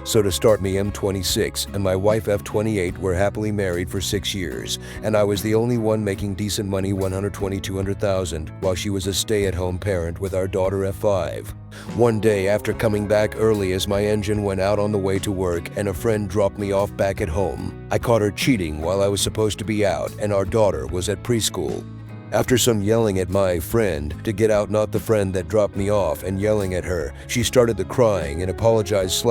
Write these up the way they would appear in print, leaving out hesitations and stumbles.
So to start me, I'm 26 and my wife F28 were happily married for 6 years, and I was the only one making decent money, 120,000-200,000, while she was a stay-at-home parent with our daughter F5. One day after coming back early as my engine went out on the way to work and a friend dropped me off back at home, I caught her cheating while I was supposed to be out and our daughter was at preschool. After some yelling at my friend to get out, not the friend that dropped me off, and yelling at her, she started the crying and apologized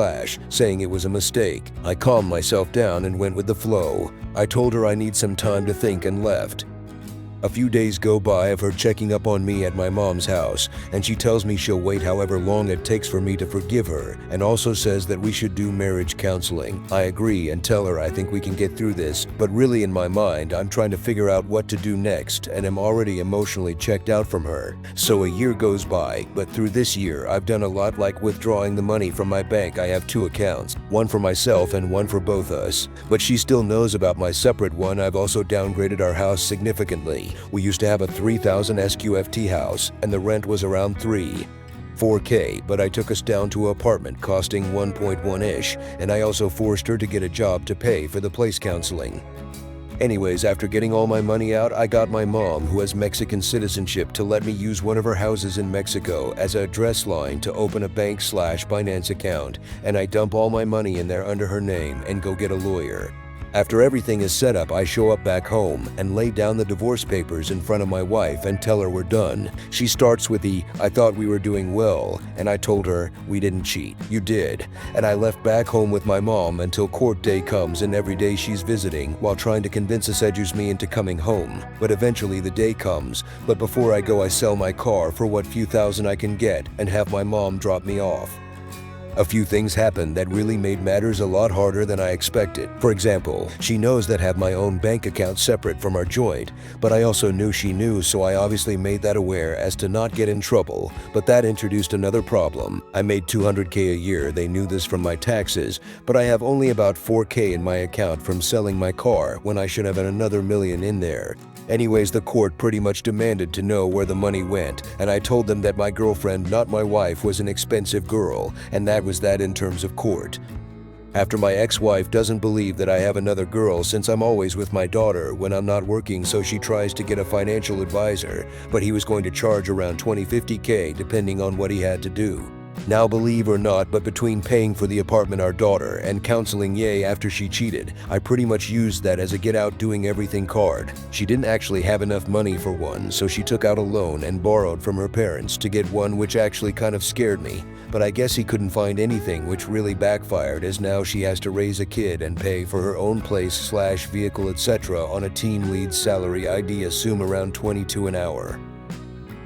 saying it was a mistake. I calmed myself down and went with the flow. I told her I need some time to think and left. A few days go by of her checking up on me at my mom's house, and she tells me she'll wait however long it takes for me to forgive her, and also says that we should do marriage counseling. I agree and tell her I think we can get through this, but really in my mind I'm trying to figure out what to do next and am already emotionally checked out from her. So a year goes by, but through this year I've done a lot, like withdrawing the money from my bank. I have 2 accounts, one for myself and one for both us, but she still knows about my separate one. I've also downgraded our house significantly. We used to have a 3,000 SQFT house and the rent was around 4K, but I took us down to an apartment costing 1.1-ish, and I also forced her to get a job to pay for the place counseling. Anyways, after getting all my money out, I got my mom, who has Mexican citizenship, to let me use one of her houses in Mexico as a address line to open a bank/Binance account, and I dump all my money in there under her name and go get a lawyer. After everything is set up, I show up back home and lay down the divorce papers in front of my wife and tell her we're done. She starts with "I thought we were doing well," and I told her, "We didn't cheat, you did." And I left back home with my mom until court day comes, and every day she's visiting while trying to convince me into coming home. But eventually the day comes, but before I go I sell my car for what few thousand I can get and have my mom drop me off. A few things happened that really made matters a lot harder than I expected. For example, she knows that I have my own bank account separate from our joint, but I also knew she knew, so I obviously made that aware as to not get in trouble. But that introduced another problem. I made 200K a year. They knew this from my taxes, but I have only about 4K in my account from selling my car when I should have another $1 million in there. Anyways, the court pretty much demanded to know where the money went, and I told them that my girlfriend, not my wife, was an expensive girl, and that was that in terms of court. After my ex-wife doesn't believe that I have another girl since I'm always with my daughter when I'm not working, so she tries to get a financial advisor, but he was going to charge around 20-50K depending on what he had to do. Now, believe or not, but between paying for the apartment, our daughter, and counseling after she cheated, I pretty much used that as a get out doing everything card. She didn't actually have enough money for one, so she took out a loan and borrowed from her parents to get one, which actually kind of scared me. But I guess he couldn't find anything, which really backfired, as now she has to raise a kid and pay for her own place/vehicle, etc. on a team lead salary, I'd assume around 22 an hour.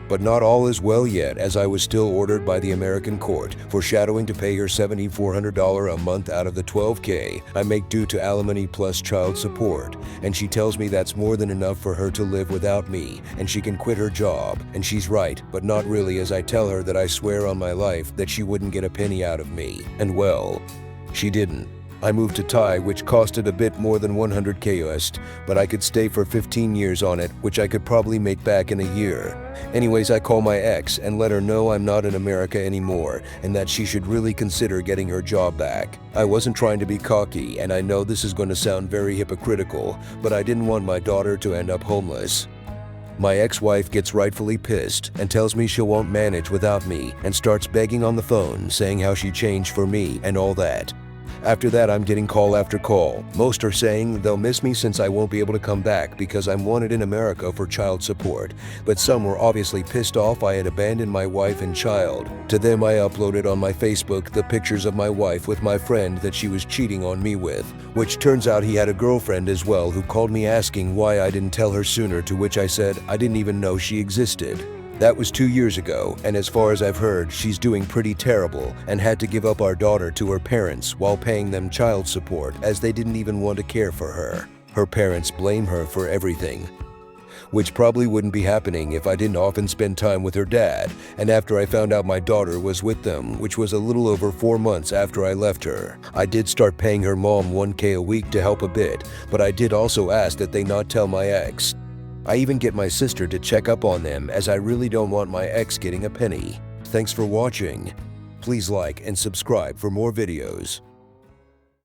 But not all is well yet, as I was still ordered by the American court for shadowing to pay her $7,400 a month out of the 12K I make due to alimony plus child support, and she tells me that's more than enough for her to live without me, and she can quit her job. And she's right, but not really, as I tell her that I swear on my life that she wouldn't get a penny out of me. And well, she didn't. I moved to Thai, which costed a bit more than 100K US, but I could stay for 15 years on it, which I could probably make back in a year. Anyways, I call my ex and let her know I'm not in America anymore and that she should really consider getting her job back. I wasn't trying to be cocky, and I know this is going to sound very hypocritical, but I didn't want my daughter to end up homeless. My ex-wife gets rightfully pissed and tells me she won't manage without me and starts begging on the phone, saying how she changed for me and all that. After that, I'm getting call after call. Most are saying they'll miss me since I won't be able to come back because I'm wanted in America for child support. But some were obviously pissed off I had abandoned my wife and child. To them, I uploaded on my Facebook the pictures of my wife with my friend that she was cheating on me with, which turns out he had a girlfriend as well, who called me asking why I didn't tell her sooner, to which I said I didn't even know she existed. That was 2 years ago, and as far as I've heard, she's doing pretty terrible and had to give up our daughter to her parents while paying them child support, as they didn't even want to care for her. Her parents blame her for everything, which probably wouldn't be happening if I didn't often spend time with her dad, and after I found out my daughter was with them, which was a little over 4 months after I left her. I did start paying her mom 1K a week to help a bit, but I did also ask that they not tell my ex. I even get my sister to check up on them, as I really don't want my ex getting a penny. Thanks for watching. Please like and subscribe for more videos.